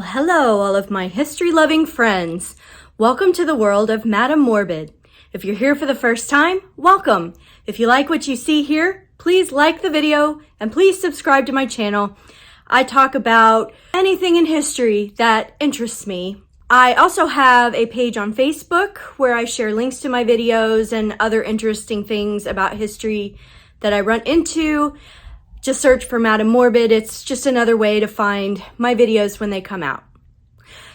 Hello, all of my history-loving friends. Welcome to the world of Madame Morbid. If you're here for the first time, welcome. If you like what you see here, please like the video and please subscribe to my channel. I talk about anything in history that interests me. I also have a page on Facebook where I share links to my videos and other interesting things about history that I run into. Just search for Madame Morbid. It's just another way to find my videos when they come out.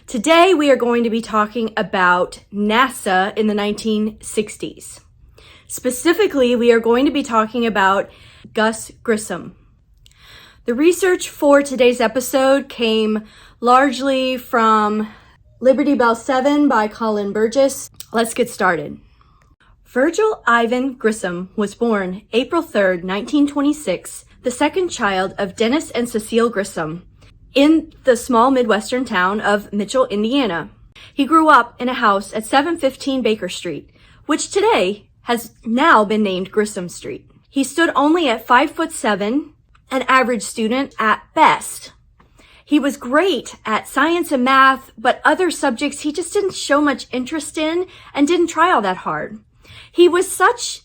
Today we are going to be talking about NASA in the 1960s. Specifically, we are going to be talking about Gus Grissom. The research for today's episode came largely from Liberty Bell 7 by Colin Burgess. Let's get started. Virgil Ivan Grissom was born April 3rd, 1926, the second child of Dennis and Cecile Grissom, in the small Midwestern town of Mitchell, Indiana. He grew up in a house at 715 Baker Street, which today has now been named Grissom Street. He stood only at 5'7", an average student at best. He was great at science and math, but other subjects he just didn't show much interest in and didn't try all that hard. He was such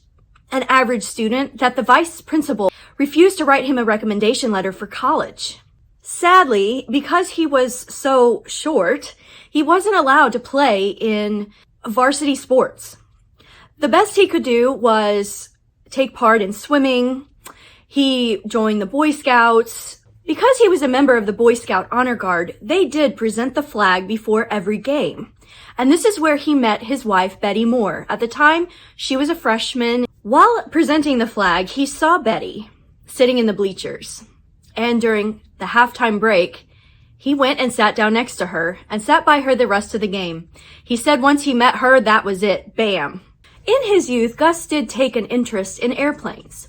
an average student that the vice principal refused to write him a recommendation letter for college. Sadly, because he was so short, he wasn't allowed to play in varsity sports. The best he could do was take part in swimming. He joined the Boy Scouts. Because he was a member of the Boy Scout Honor Guard, they did present the flag before every game. And this is where he met his wife, Betty Moore. At the time, she was a freshman. While presenting the flag, he saw Betty sitting in the bleachers. And during the halftime break, he went and sat down next to her and sat by her the rest of the game. He said once he met her, that was it. Bam. In his youth, Gus did take an interest in airplanes.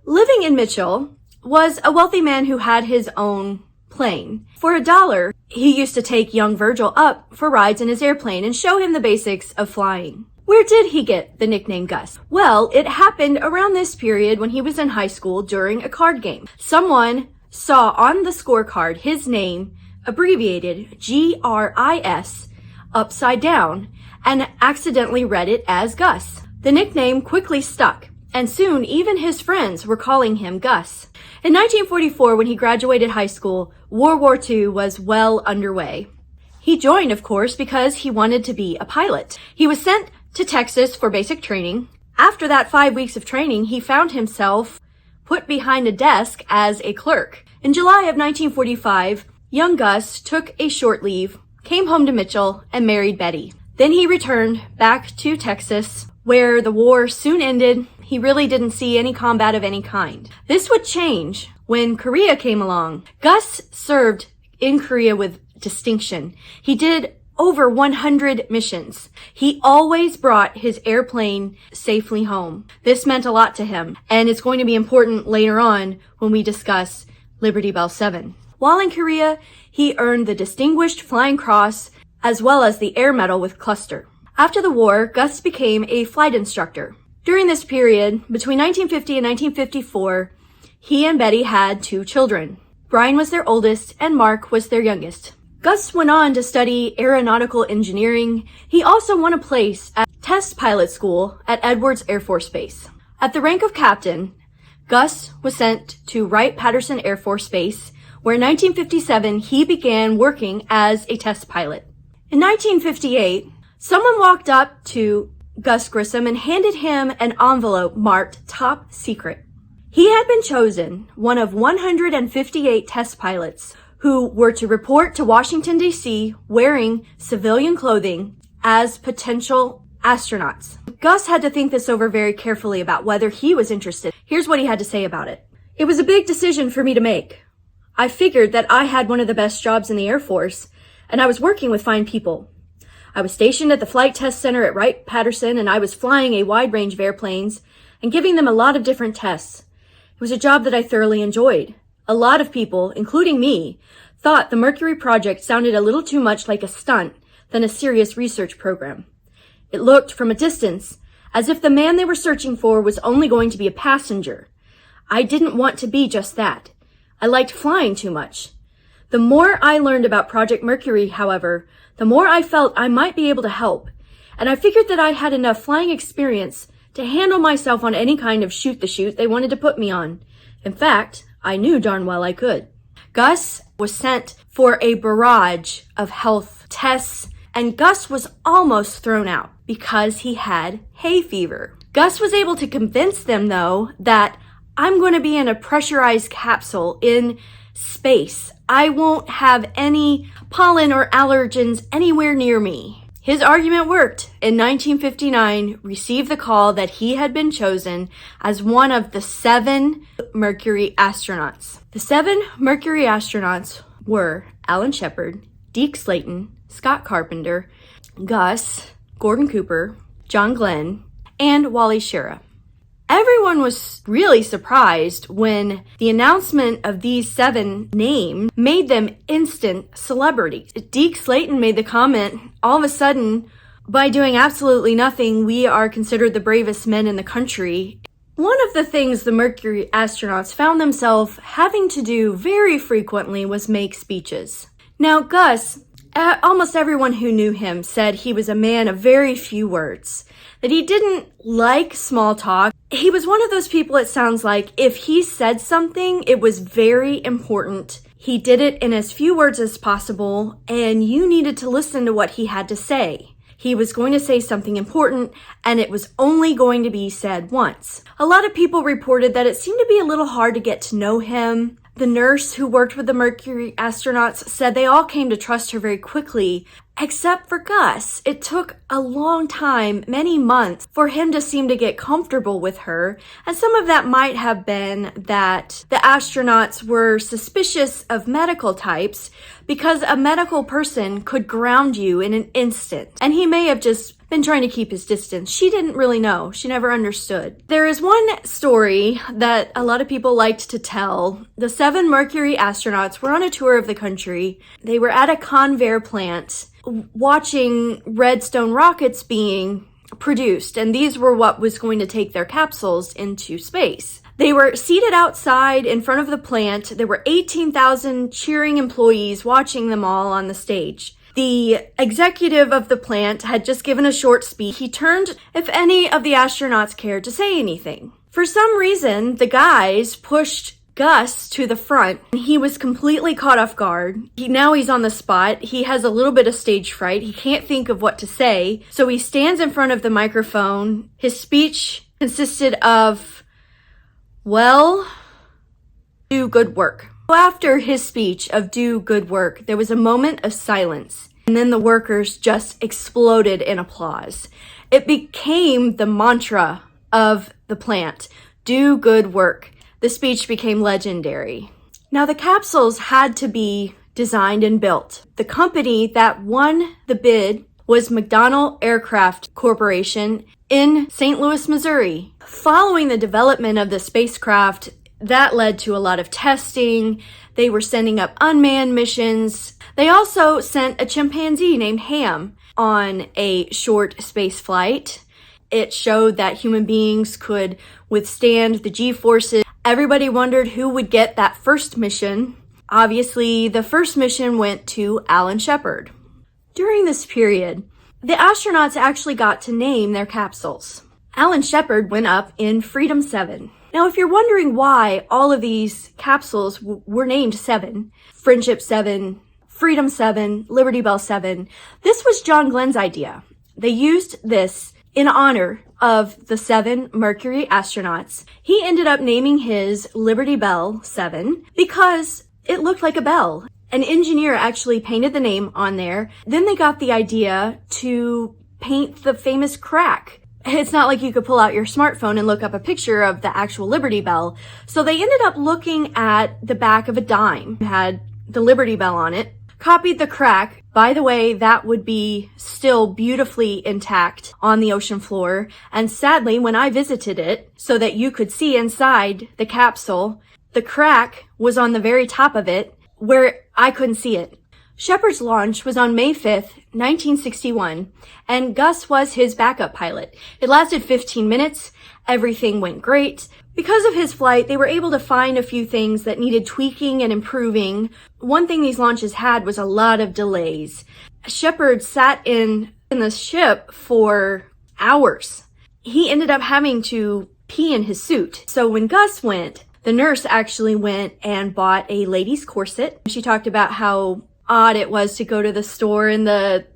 Living in Mitchell was a wealthy man who had his own plane. For $1, he used to take young Virgil up for rides in his airplane and show him the basics of flying. Where did he get the nickname Gus? Well, it happened around this period when he was in high school during a card game. Someone saw on the scorecard his name abbreviated G-R-I-S upside down and accidentally read it as Gus. The nickname quickly stuck, and soon even his friends were calling him Gus. In 1944, when he graduated high school, World War II was well underway. He joined, of course, because he wanted to be a pilot. He was sent to Texas for basic training. After that 5 weeks of training, he found himself put behind a desk as a clerk. In July of 1945, young Gus took a short leave, came home to Mitchell, and married Betty. Then he returned back to Texas, where the war soon ended. He really didn't see any combat of any kind. This would change when Korea came along. Gus served in Korea with distinction. He did over 100 missions. He always brought his airplane safely home. This meant a lot to him, and it's going to be important later on when we discuss Liberty Bell 7. While in Korea, he earned the Distinguished Flying Cross as well as the Air Medal with Cluster. After the war, Gus became a flight instructor. During this period, between 1950 and 1954, he and Betty had 2 children. Brian was their oldest and Mark was their youngest. Gus went on to study aeronautical engineering. He also won a place at test pilot school at Edwards Air Force Base. At the rank of captain, Gus was sent to Wright-Patterson Air Force Base, where in 1957 he began working as a test pilot. In 1958, someone walked up to Gus Grissom and handed him an envelope marked Top Secret. He had been chosen one of 158 test pilots who were to report to Washington, D.C. wearing civilian clothing as potential astronauts. Gus had to think this over very carefully about whether he was interested. Here's what he had to say about it. It was a big decision for me to make. I figured that I had one of the best jobs in the Air Force, and I was working with fine people. I was stationed at the Flight Test Center at Wright-Patterson, and I was flying a wide range of airplanes and giving them a lot of different tests. It was a job that I thoroughly enjoyed. A lot of people, including me, thought the Mercury project sounded a little too much like a stunt than a serious research program. It looked, from a distance, as if the man they were searching for was only going to be a passenger. I didn't want to be just that. I liked flying too much. The more I learned about Project Mercury, however, the more I felt I might be able to help, and I figured that I had enough flying experience to handle myself on any kind of shoot-the-chute they wanted to put me on. In fact, I knew darn well I could. Gus was sent for a barrage of health tests, and Gus was almost thrown out because he had hay fever. Gus was able to convince them, though, that I'm going to be in a pressurized capsule in space. I won't have any pollen or allergens anywhere near me. His argument worked. In 1959, received the call that he had been chosen as one of the 7 Mercury astronauts. The 7 Mercury astronauts were Alan Shepard, Deke Slayton, Scott Carpenter, Gus, Gordon Cooper, John Glenn, and Wally Schirra. Everyone was really surprised when the announcement of these 7 names made them instant celebrities. Deke Slayton made the comment, all of a sudden, by doing absolutely nothing, we are considered the bravest men in the country. One of the things the Mercury astronauts found themselves having to do very frequently was make speeches. Now, Gus, almost everyone who knew him said he was a man of very few words, that he didn't like small talk. He was one of those people, it sounds like, if he said something, it was very important. He did it in as few words as possible, and you needed to listen to what he had to say. He was going to say something important, and it was only going to be said once. A lot of people reported that it seemed to be a little hard to get to know him. The nurse who worked with the Mercury astronauts said they all came to trust her very quickly, except for Gus. It took a long time, many months, for him to seem to get comfortable with her, and some of that might have been that the astronauts were suspicious of medical types because a medical person could ground you in an instant, and he may have just been trying to keep his distance. She didn't really know. She never understood. There is one story that a lot of people liked to tell. The 7 Mercury astronauts were on a tour of the country. They were at a Convair plant watching Redstone rockets being produced, and these were what was going to take their capsules into space. They were seated outside in front of the plant. There were 18,000 cheering employees watching them all on the stage. The executive of the plant had just given a short speech. He turned if any of the astronauts cared to say anything. For some reason, the guys pushed Gus to the front. He was completely caught off guard. Now he's on the spot. He has a little bit of stage fright. He can't think of what to say. So he stands in front of the microphone. His speech consisted of, well, do good work. After his speech of do good work, there was a moment of silence, and then the workers just exploded in applause. It became the mantra of the plant, do good work. The speech became legendary. Now, the capsules had to be designed and built. The company that won the bid was McDonnell Aircraft Corporation in St. Louis, Missouri. Following the development of the spacecraft, that led to a lot of testing. They were sending up unmanned missions. They also sent a chimpanzee named Ham on a short space flight. It showed that human beings could withstand the G-forces. Everybody wondered who would get that first mission. Obviously, the first mission went to Alan Shepard. During this period, the astronauts actually got to name their capsules. Alan Shepard went up in Freedom 7. Now, if you're wondering why all of these capsules were named 7, Friendship 7, Freedom 7, Liberty Bell 7, this was John Glenn's idea. They used this in honor of the 7 Mercury astronauts. He ended up naming his Liberty Bell 7 because it looked like a bell. An engineer actually painted the name on there. Then they got the idea to paint the famous crack. It's not like you could pull out your smartphone and look up a picture of the actual Liberty Bell. So they ended up looking at the back of a dime. It had the Liberty Bell on it, copied the crack. By the way, that would be still beautifully intact on the ocean floor. And sadly, when I visited it so that you could see inside the capsule, the crack was on the very top of it where I couldn't see it. Shepard's launch was on May 5th, 1961, and Gus was his backup pilot. It lasted 15 minutes. Everything went great. Because of his flight, they were able to find a few things that needed tweaking and improving. One thing these launches had was a lot of delays. Shepard sat in the ship for hours. He ended up having to pee in his suit. So when Gus went, the nurse actually went and bought a lady's corset. She talked about how odd it was to go to the store and the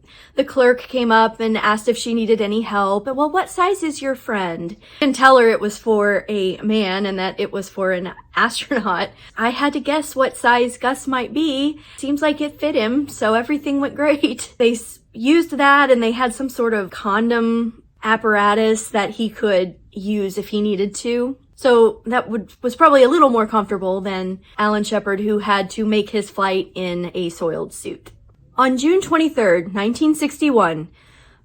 clerk came up and asked if she needed any help. Well, what size is your friend? And tell her it was for a man and that it was for an astronaut. I had to guess what size Gus might be. Seems like it fit him, so everything went great. They used that and they had some sort of condom apparatus that he could use if he needed to. So that was probably a little more comfortable than Alan Shepard, who had to make his flight in a soiled suit. On June 23rd, 1961,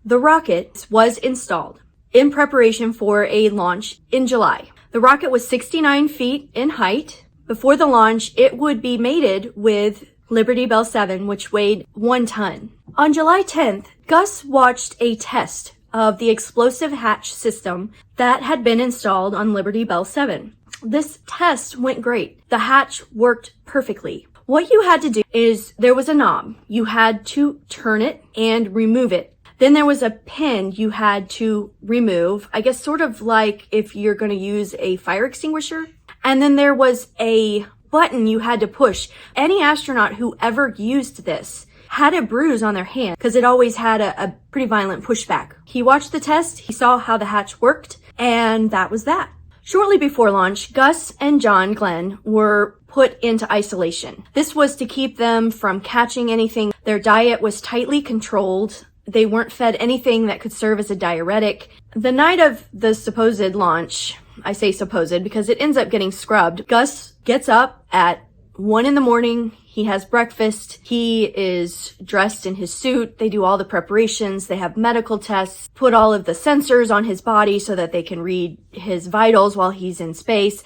the rocket was installed in preparation for a launch in July. The rocket was 69 feet in height. Before the launch, it would be mated with Liberty Bell 7, which weighed 1 ton. On July 10th, Gus watched a test of the explosive hatch system that had been installed on Liberty Bell 7. This test went great. The hatch worked perfectly. What you had to do is there was a knob. You had to turn it and remove it. Then there was a pin you had to remove, I guess sort of like if you're going to use a fire extinguisher. And then there was a button you had to push. Any astronaut who ever used this had a bruise on their hand because it always had a pretty violent pushback. He watched the test, he saw how the hatch worked, and that was that. Shortly before launch, Gus and John Glenn were put into isolation. This was to keep them from catching anything. Their diet was tightly controlled. They weren't fed anything that could serve as a diuretic. The night of the supposed launch, I say supposed because it ends up getting scrubbed, Gus gets up at 1 a.m. He has breakfast. He is dressed in his suit. They do all the preparations. They have medical tests, put all of the sensors on his body so that they can read his vitals while he's in space.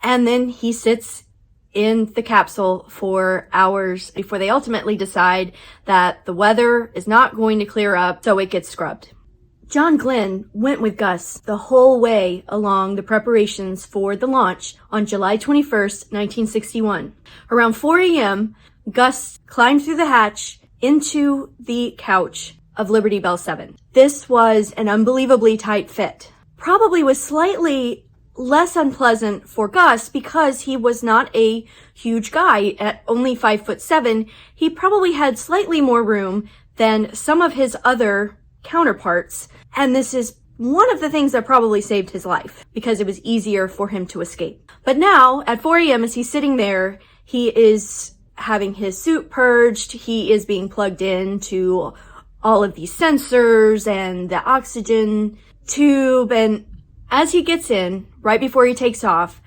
And then he sits in the capsule for hours before they ultimately decide that the weather is not going to clear up, so it gets scrubbed. John Glenn went with Gus the whole way along the preparations for the launch on July 21st, 1961. Around 4 a.m., Gus climbed through the hatch into the couch of Liberty Bell 7. This was an unbelievably tight fit. Probably was slightly less unpleasant for Gus because he was not a huge guy at only 5'7". He probably had slightly more room than some of his other counterparts. And this is one of the things that probably saved his life because it was easier for him to escape. But now at 4 a.m. as he's sitting there, he is having his suit purged. He is being plugged into all of these sensors and the oxygen tube. And as he gets in, right before he takes off,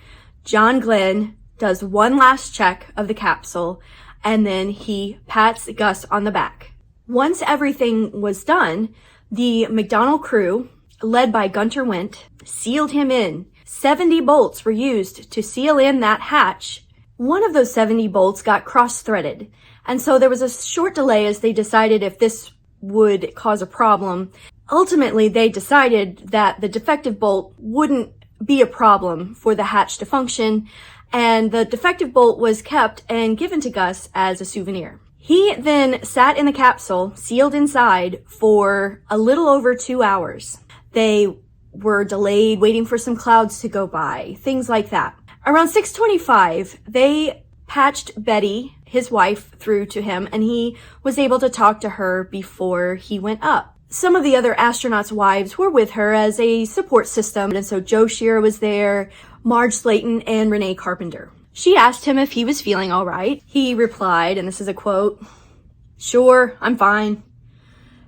John Glenn does one last check of the capsule and then he pats Gus on the back. Once everything was done, the McDonnell crew, led by Gunter Wendt, sealed him in. 70 bolts were used to seal in that hatch. One of those 70 bolts got cross-threaded, and so there was a short delay as they decided if this would cause a problem. Ultimately, they decided that the defective bolt wouldn't be a problem for the hatch to function, and the defective bolt was kept and given to Gus as a souvenir. He then sat in the capsule, sealed inside, for a little over 2 hours. They were delayed, waiting for some clouds to go by, things like that. Around 6:25, they patched Betty, his wife, through to him, and he was able to talk to her before he went up. Some of the other astronauts' wives were with her as a support system, and so Joe Shearer was there, Marge Slayton, and Renee Carpenter. She asked him if he was feeling all right. He replied, and this is a quote, "Sure, I'm fine.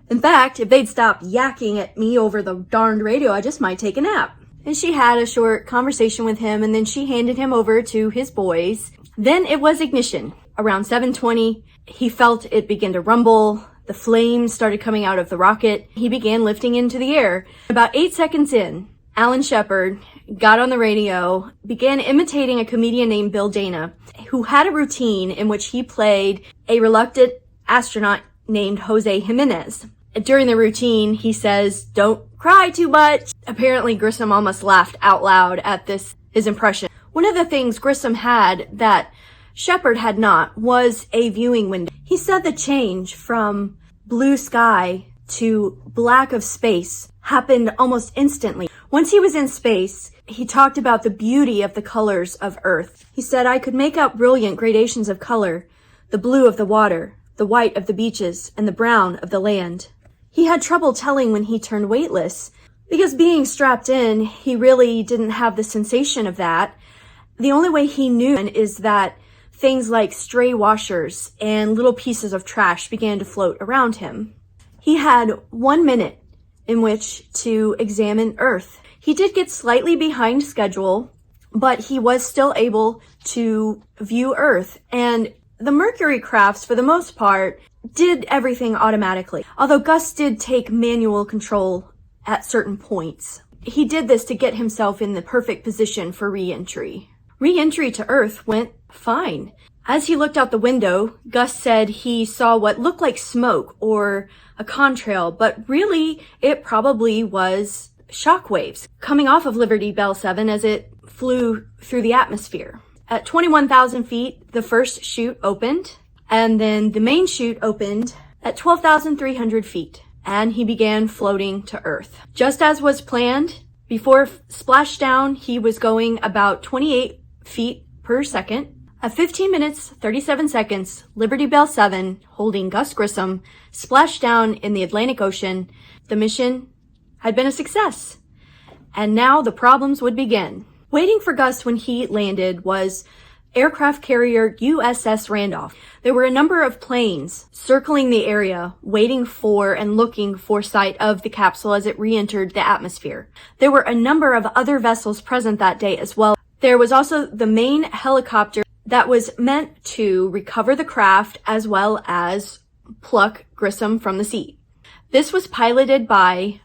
In fact, if they'd stop yakking at me over the darned radio, I just might take a nap." And she had a short conversation with him, and then she handed him over to his boys. Then it was ignition. Around 7:20, he felt it begin to rumble. The flames started coming out of the rocket. He began lifting into the air. About 8 seconds in, Alan Shepard got on the radio, began imitating a comedian named Bill Dana, who had a routine in which he played a reluctant astronaut named Jose Jimenez. During the routine, he says, "Don't cry too much." Apparently, Grissom almost laughed out loud at his impression. One of the things Grissom had that Shepard had not was a viewing window. He said the change from blue sky to black of space happened almost instantly. Once he was in space, he talked about the beauty of the colors of Earth. He said, "I could make out brilliant gradations of color, the blue of the water, the white of the beaches, and the brown of the land." He had trouble telling when he turned weightless, because being strapped in, he really didn't have the sensation of that. The only way he knew is that things like stray washers and little pieces of trash began to float around him. He had 1 minute in which to examine Earth. He did get slightly behind schedule, but he was still able to view Earth. And the Mercury crafts, for the most part, did everything automatically. Although Gus did take manual control at certain points. He did this to get himself in the perfect position for re-entry. Re-entry to Earth went fine. As he looked out the window, Gus said he saw what looked like smoke or a contrail, but really it probably was shock waves coming off of Liberty Bell 7 as it flew through the atmosphere. At 21,000 feet, the first chute opened, and then the main chute opened at 12,300 feet, and he began floating to Earth. Just as was planned, before splashdown, he was going about 28 feet per second. At 15 minutes, 37 seconds, Liberty Bell 7, holding Gus Grissom, splashed down in the Atlantic Ocean. The mission had been a success, and now the problems would begin. Waiting for Gus when he landed was aircraft carrier USS Randolph. There were a number of planes circling the area, waiting for and looking for sight of the capsule as it re-entered the atmosphere. There were a number of other vessels present that day as well. There was also the main helicopter that was meant to recover the craft as well as pluck Grissom from the sea. This was piloted by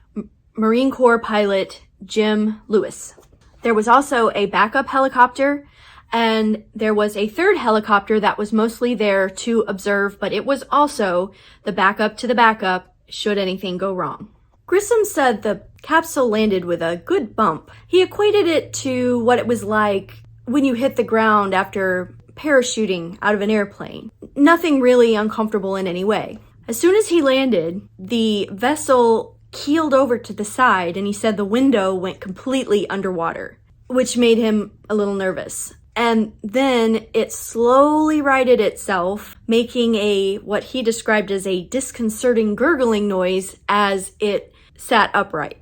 Marine Corps pilot Jim Lewis. There was also a backup helicopter, and there was a third helicopter that was mostly there to observe, but it was also the backup to the backup should anything go wrong. Grissom said the capsule landed with a good bump. He equated it to what it was like when you hit the ground after parachuting out of an airplane. Nothing really uncomfortable in any way. As soon as he landed, the vessel keeled over to the side, and he said the window went completely underwater, which made him a little nervous. And then it slowly righted itself, making what he described as a disconcerting gurgling noise as it sat upright.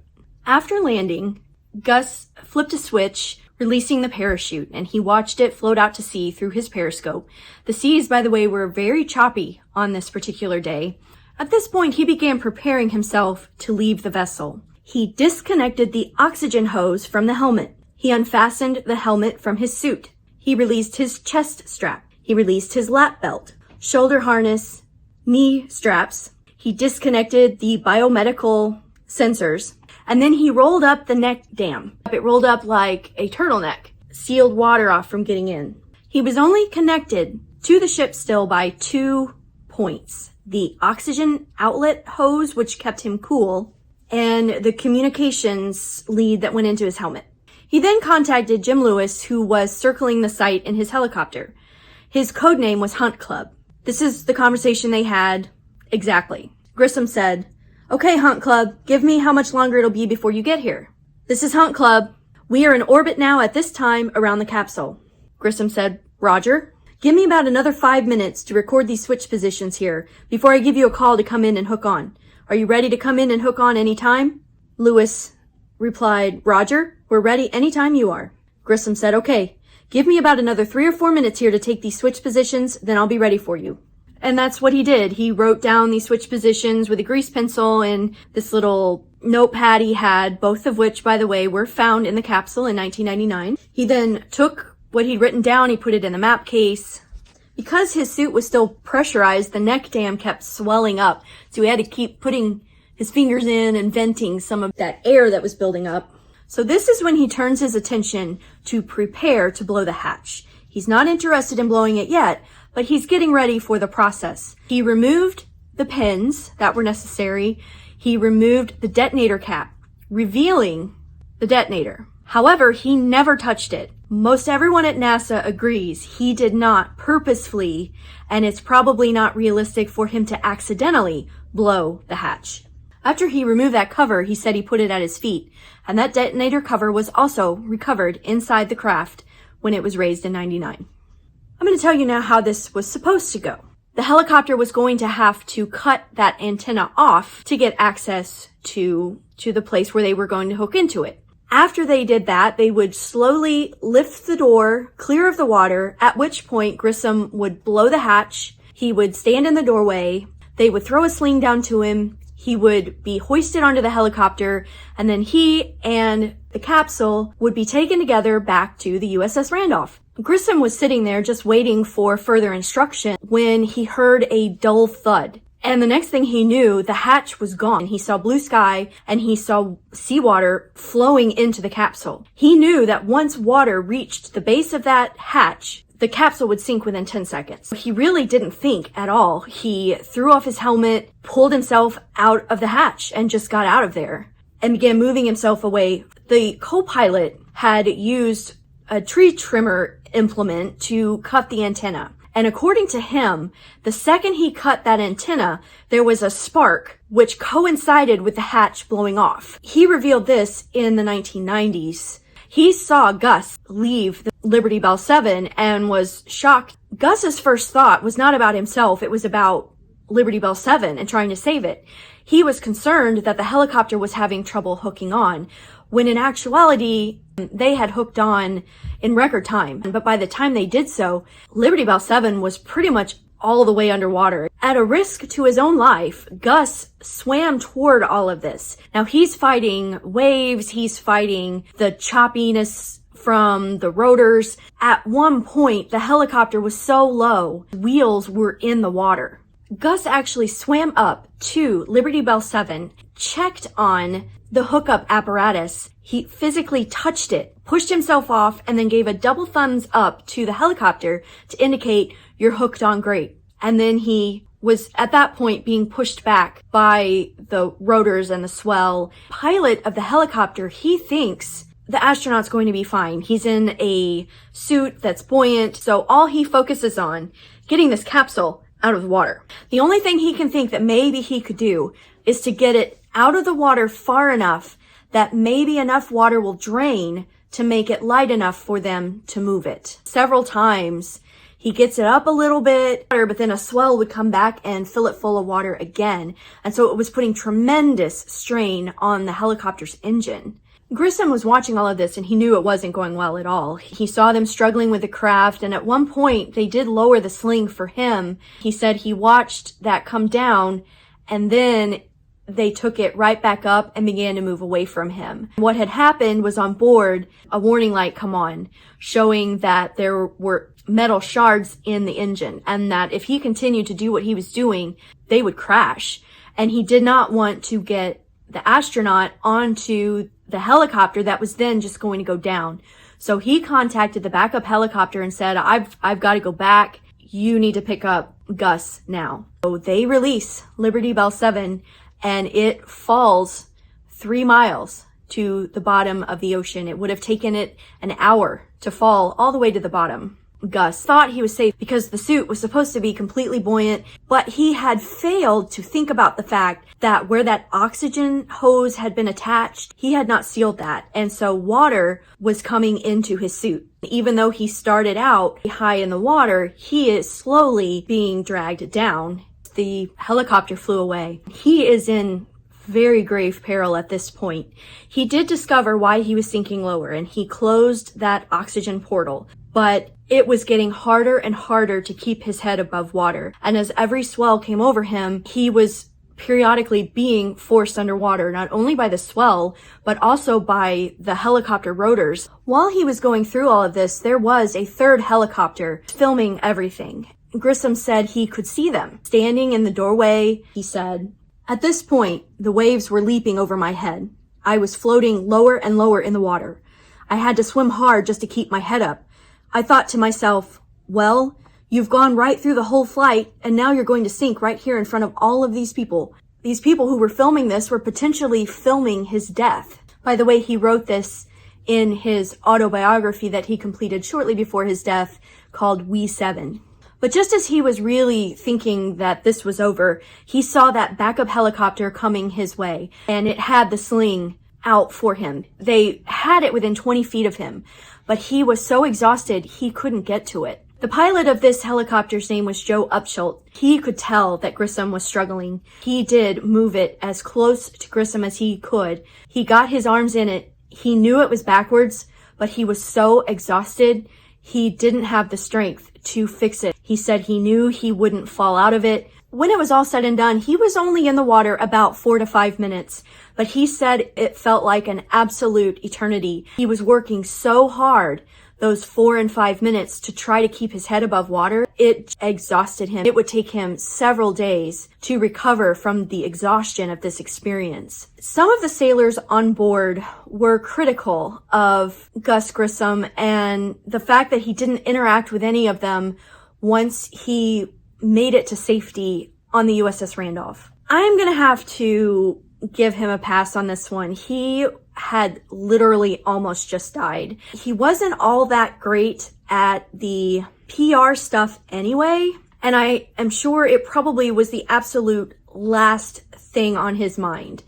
After landing, Gus flipped a switch, releasing the parachute, and he watched it float out to sea through his periscope. The seas, by the way, were very choppy on this particular day. At this point, he began preparing himself to leave the vessel. He disconnected the oxygen hose from the helmet. He unfastened the helmet from his suit. He released his chest strap. He released his lap belt, shoulder harness, knee straps. He disconnected the biomedical sensors, and then he rolled up the neck dam. It rolled up like a turtleneck, sealed water off from getting in. He was only connected to the ship still by 2 points: the oxygen outlet hose, which kept him cool, and the communications lead that went into his helmet. He then contacted Jim Lewis, who was circling the site in his helicopter. His code name was Hunt Club. This is the conversation they had exactly. Grissom said, "Okay, Hunt Club, give me how much longer it'll be before you get here." "This is Hunt Club. We are in orbit now at this time around the capsule." Grissom said, "Roger. Give me about another 5 minutes to record these switch positions here before I give you a call to come in and hook on. Are you ready to come in and hook on any time?" Lewis replied, "Roger, we're ready anytime you are." Grissom said, "Okay, give me about another 3 or 4 minutes here to take these switch positions, then I'll be ready for you." And that's what he did. He wrote down these switch positions with a grease pencil and this little notepad he had, both of which, by the way, were found in the capsule in 1999. He then took what he'd written down, he put it in the map case. Because his suit was still pressurized, the neck dam kept swelling up, so he had to keep putting his fingers in and venting some of that air that was building up. So this is when he turns his attention to prepare to blow the hatch. He's not interested in blowing it yet, but he's getting ready for the process. He removed the pins that were necessary. He removed the detonator cap, revealing the detonator. However, he never touched it. Most everyone at NASA agrees he did not purposefully, and it's probably not realistic for him to accidentally blow the hatch. After he removed that cover, he said he put it at his feet, and that detonator cover was also recovered inside the craft when it was raised in '99. I'm going to tell you now how this was supposed to go. The helicopter was going to have to cut that antenna off to get access to the place where they were going to hook into it. After they did that, they would slowly lift the door clear of the water, at which point Grissom would blow the hatch. He would stand in the doorway. They would throw a sling down to him. He would be hoisted onto the helicopter, and then he and the capsule would be taken together back to the USS Randolph. Grissom was sitting there just waiting for further instruction when he heard a dull thud. And the next thing he knew, the hatch was gone. He saw blue sky and he saw seawater flowing into the capsule. He knew that once water reached the base of that hatch, the capsule would sink within 10 seconds. He really didn't think at all. He threw off his helmet, pulled himself out of the hatch, and just got out of there and began moving himself away. The co-pilot had used a tree trimmer implement to cut the antenna. And according to him, the second he cut that antenna, there was a spark which coincided with the hatch blowing off. He revealed this in the 1990s. He saw Gus leave the Liberty Bell 7 and was shocked. Gus's first thought was not about himself. It was about Liberty Bell 7 and trying to save it. He was concerned that the helicopter was having trouble hooking on, when in actuality, they had hooked on in record time. But by the time they did so, Liberty Bell 7 was pretty much all the way underwater. At a risk to his own life, Gus swam toward all of this. Now he's fighting waves, he's fighting the choppiness from the rotors. At one point, the helicopter was so low, wheels were in the water. Gus actually swam up to Liberty Bell 7, checked on the hookup apparatus. He physically touched it, pushed himself off, and then gave a double thumbs up to the helicopter to indicate you're hooked on great. And then he was at that point being pushed back by the rotors and the swell. Pilot of the helicopter, he thinks the astronaut's going to be fine. He's in a suit that's buoyant, so all he focuses on getting this capsule out of the water. The only thing he can think that maybe he could do is to get it out of the water far enough that maybe enough water will drain to make it light enough for them to move it. Several times he gets it up a little bit, but then a swell would come back and fill it full of water again. And so it was putting tremendous strain on the helicopter's engine. Grissom was watching all of this and he knew it wasn't going well at all. He saw them struggling with the craft, and at one point they did lower the sling for him. He said he watched that come down, and then they took it right back up and began to move away from him. What had happened was on board, a warning light come on, showing that there were metal shards in the engine, and that if he continued to do what he was doing, they would crash. And he did not want to get the astronaut onto the helicopter that was then just going to go down. So he contacted the backup helicopter and said, I've got to go back. You need to pick up Gus now. So they release Liberty Bell 7, and it falls 3 miles to the bottom of the ocean. It would have taken it an hour to fall all the way to the bottom. Gus thought he was safe because the suit was supposed to be completely buoyant, but he had failed to think about the fact that where that oxygen hose had been attached, he had not sealed that. And so water was coming into his suit. Even though he started out high in the water, he is slowly being dragged down. The helicopter flew away. He is in very grave peril at this point. He did discover why he was sinking lower, and he closed that oxygen portal. But it was getting harder and harder to keep his head above water. And as every swell came over him, he was periodically being forced underwater, not only by the swell, but also by the helicopter rotors. While he was going through all of this, there was a third helicopter filming everything. Grissom said he could see them standing in the doorway. He said, "At this point, the waves were leaping over my head. I was floating lower and lower in the water. I had to swim hard just to keep my head up. I thought to myself, well, You've gone right through the whole flight, and now you're going to sink right here in front of all of these people. These people who were filming this were potentially filming his death. By the way, he wrote this in his autobiography that he completed shortly before his death called We 7. But just as he was really thinking that this was over, he saw that backup helicopter coming his way, and it had the sling out for him. They had it within 20 feet of him, but he was so exhausted he couldn't get to it. The pilot of this helicopter's name was Joe Upsholt. He could tell that Grissom was struggling. He did move it as close to Grissom as he could. He got his arms in it. He knew it was backwards, but he was so exhausted, he didn't have the strength to fix it. He said he knew he wouldn't fall out of it. When it was all said and done, he was only in the water about 4 to 5 minutes, but he said it felt like an absolute eternity. He was working so hard those 4 and 5 minutes to try to keep his head above water. It exhausted him. It would take him several days to recover from the exhaustion of this experience. Some of the sailors on board were critical of Gus Grissom and the fact that he didn't interact with any of them once he made it to safety on the USS Randolph. I'm gonna have to give him a pass on this one. He had literally almost just died. He wasn't all that great at the PR stuff anyway, and I am sure it probably was the absolute last thing on his mind.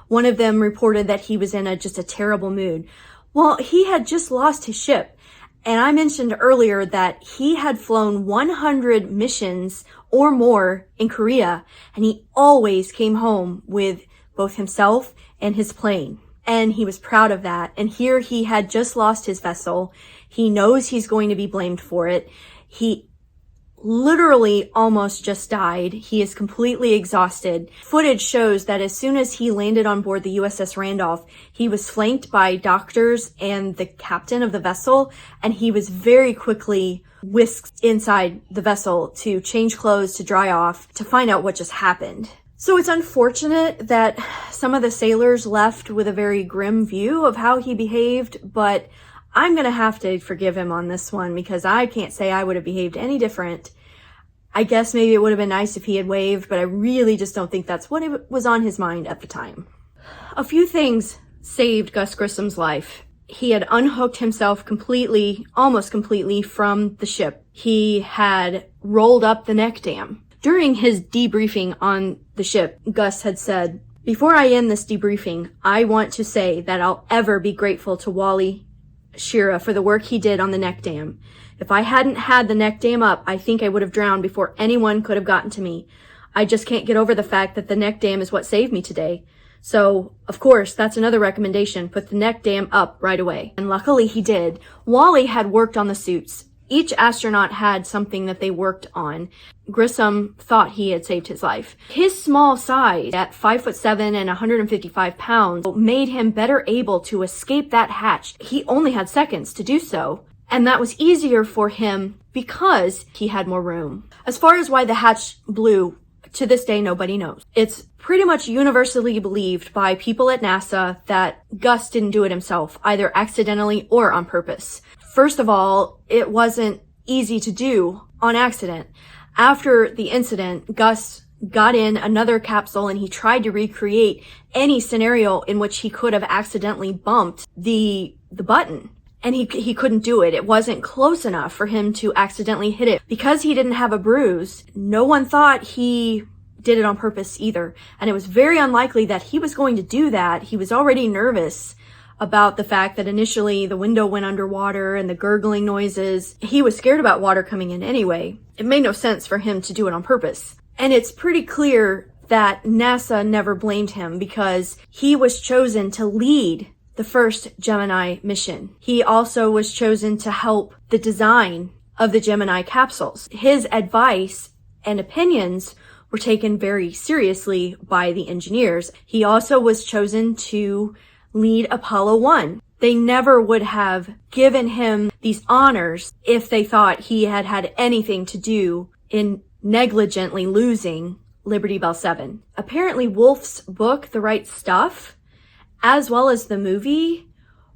One of them reported that he was in just a terrible mood. Well, he had just lost his ship, and I mentioned earlier that he had flown 100 missions or more in Korea, and he always came home with both himself and his plane. And he was proud of that. And here he had just lost his vessel. He knows he's going to be blamed for it. He literally almost just died. He is completely exhausted. Footage shows that as soon as he landed on board the USS Randolph, he was flanked by doctors and the captain of the vessel, and he was very quickly whisked inside the vessel to change clothes, to dry off, to find out what just happened. So it's unfortunate that some of the sailors left with a very grim view of how he behaved, but I'm going to have to forgive him on this one because I can't say I would have behaved any different. I guess maybe it would have been nice if he had waved, but I really just don't think that's what was on his mind at the time. A few things saved Gus Grissom's life. He had unhooked himself completely, almost completely, from the ship. He had rolled up the neck dam. During his debriefing on the ship, Gus had said, "Before I end this debriefing, I want to say that I'll ever be grateful to Wally Schirra for the work he did on the neck dam. If I hadn't had the neck dam up, I think I would have drowned before anyone could have gotten to me. I just can't get over the fact that the neck dam is what saved me today. So, of course, that's another recommendation. Put the neck dam up right away." And luckily he did. Wally had worked on the suits. Each astronaut had something that they worked on. Grissom thought he had saved his life. His small size, at 5'7" and 155 pounds, made him better able to escape that hatch. He only had seconds to do so, and that was easier for him because he had more room. As far as why the hatch blew, to this day, nobody knows. It's pretty much universally believed by people at NASA that Gus didn't do it himself, either accidentally or on purpose. First of all, it wasn't easy to do on accident. After the incident, Gus got in another capsule and he tried to recreate any scenario in which he could have accidentally bumped the button. And he couldn't do it. It wasn't close enough for him to accidentally hit it. Because he didn't have a bruise, no one thought he did it on purpose either. And it was very unlikely that he was going to do that. He was already nervous about the fact that initially the window went underwater and the gurgling noises. He was scared about water coming in anyway. It made no sense for him to do it on purpose. And it's pretty clear that NASA never blamed him because he was chosen to lead the first Gemini mission. He also was chosen to help the design of the Gemini capsules. His advice and opinions were taken very seriously by the engineers. He also was chosen to lead Apollo 1. They never would have given him these honors if they thought he had had anything to do in negligently losing Liberty Bell 7. Apparently Wolf's book, The Right Stuff, as well as the movie,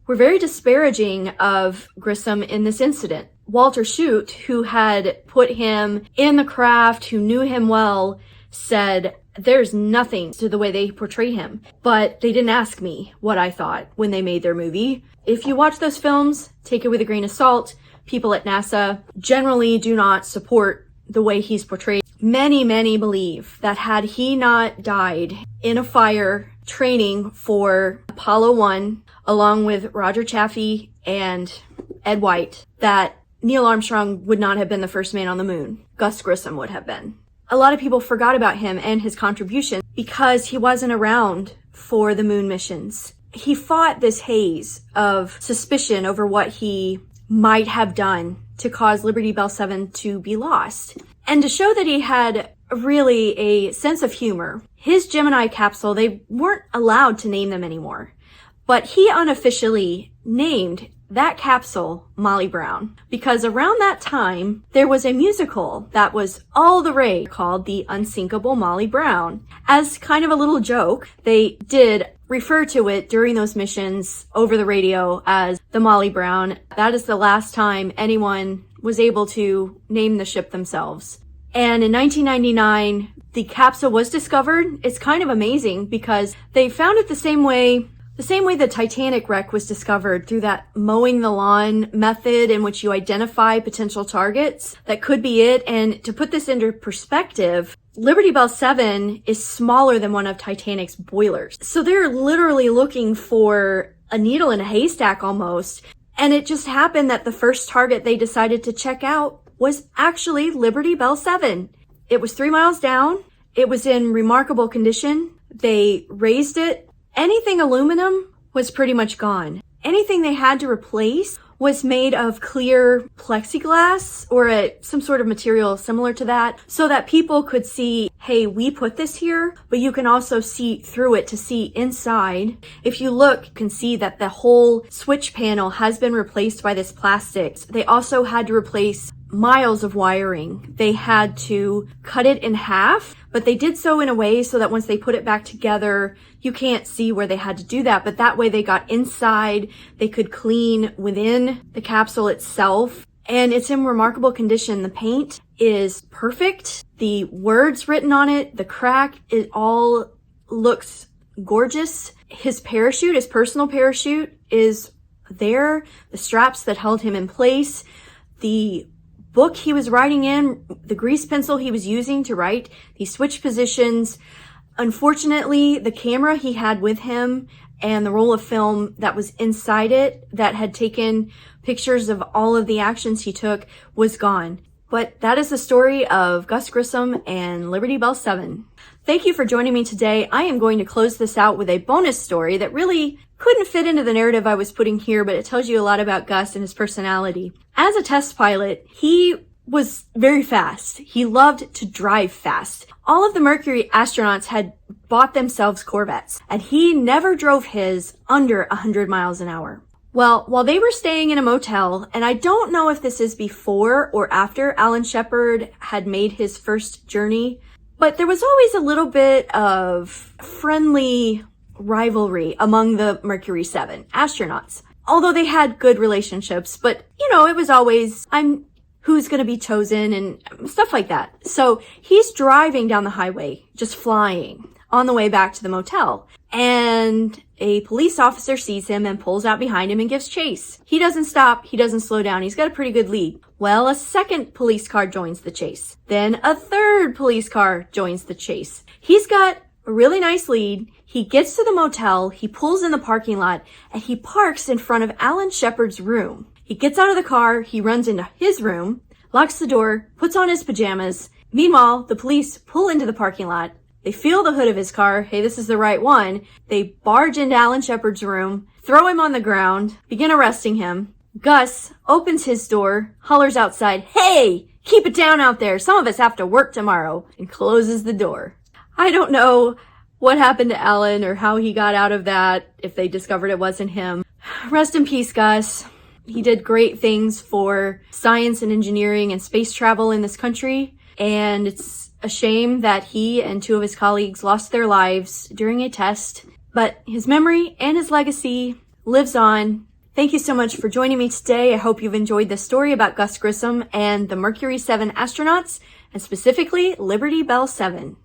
were very disparaging of Grissom in this incident. Walter Shute, who had put him in the craft, who knew him well, said, there's nothing to the way they portray him. But they didn't ask me what I thought when they made their movie. If you watch those films, take it with a grain of salt. People at NASA generally do not support the way he's portrayed. Many believe that had he not died in a fire training for Apollo 1, along with Roger Chaffee and Ed White, that Neil Armstrong would not have been the first man on the moon. Gus Grissom would have been. A lot of people forgot about him and his contribution because he wasn't around for the moon missions. He fought this haze of suspicion over what he might have done to cause Liberty Bell 7 to be lost. And to show that he had really a sense of humor, his Gemini capsule, they weren't allowed to name them anymore. But he unofficially named that capsule Molly Brown, because around that time, there was a musical that was all the rage called The Unsinkable Molly Brown. As kind of a little joke, they did refer to it during those missions over the radio as the Molly Brown. That is the last time anyone was able to name the ship themselves. And in 1999, the capsule was discovered. It's kind of amazing because they found it the same way the Titanic wreck was discovered, through that mowing the lawn method in which you identify potential targets. That could be it. And to put this into perspective, Liberty Bell 7 is smaller than one of Titanic's boilers. So they're literally looking for a needle in a haystack almost. And it just happened that the first target they decided to check out was actually Liberty Bell 7. It was 3 miles down. It was in remarkable condition. They raised it. Anything aluminum was pretty much gone. Anything they had to replace was made of clear plexiglass or some sort of material similar to that, so that people could see, hey, we put this here, but you can also see through it to see inside. If you look, you can see that the whole switch panel has been replaced by this plastic. They also had to replace miles of wiring. They had to cut it in half, but they did so in a way so that once they put it back together, you can't see where they had to do that. But that way they got inside, they could clean within the capsule itself. And it's in remarkable condition. The paint is perfect. The words written on it, the crack, it all looks gorgeous. His parachute, his personal parachute, is there. The straps that held him in place, the book he was writing in, the grease pencil he was using to write, he switched positions. Unfortunately, the camera he had with him and the roll of film that was inside it that had taken pictures of all of the actions he took was gone. But that is the story of Gus Grissom and Liberty Bell 7. Thank you for joining me today. I am going to close this out with a bonus story that really couldn't fit into the narrative I was putting here, but it tells you a lot about Gus and his personality. As a test pilot, he was very fast. He loved to drive fast. All of the Mercury astronauts had bought themselves Corvettes, and he never drove his under 100 miles an hour. Well, while they were staying in a motel, and I don't know if this is before or after Alan Shepard had made his first journey, but there was always a little bit of friendly rivalry among the Mercury 7 astronauts. Although they had good relationships, but it was always, who's going to be chosen and stuff like that. So he's driving down the highway, just flying on the way back to the motel. And a police officer sees him and pulls out behind him and gives chase. He doesn't stop. He doesn't slow down. He's got a pretty good lead. Well, a second police car joins the chase. Then a third police car joins the chase. He's got a really nice lead. He gets to the motel. He pulls in the parking lot and he parks in front of Alan Shepard's room. He gets out of the car. He runs into his room, locks the door, puts on his pajamas. Meanwhile, the police pull into the parking lot. They feel the hood of his car. Hey, this is the right one. They barge into Alan Shepard's room, throw him on the ground, begin arresting him. Gus opens his door, hollers outside, "Hey, keep it down out there. Some of us have to work tomorrow," and closes the door. I don't know what happened to Alan or how he got out of that, if they discovered it wasn't him. Rest in peace, Gus. He did great things for science and engineering and space travel in this country, and it's a shame that he and two of his colleagues lost their lives during a test, but his memory and his legacy lives on Thank you so much for joining me today. I hope you've enjoyed this story about Gus Grissom and the Mercury 7 astronauts, and specifically Liberty Bell 7.